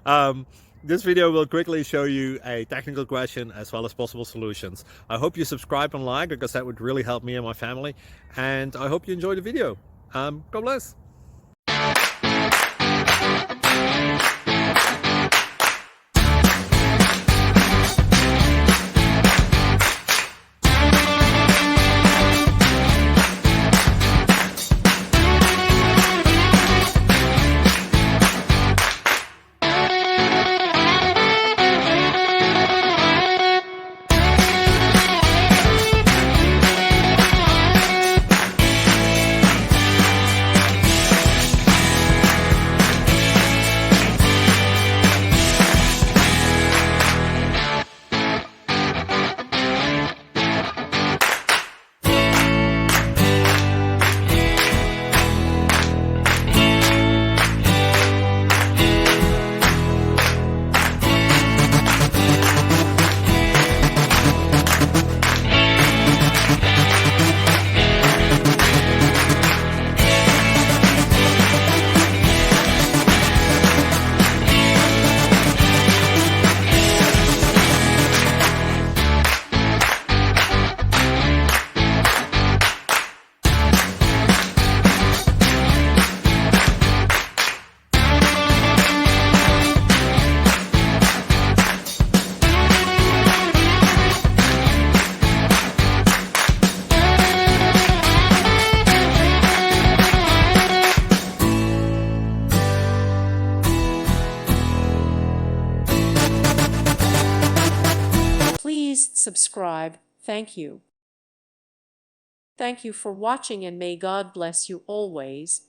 um, this video will quickly show you a technical question as well as possible solutions. I hope you subscribe and like, because that would really help me and my family. And I hope you enjoy the video. God bless. Please subscribe. Thank you. Thank you for watching, and may God bless you always.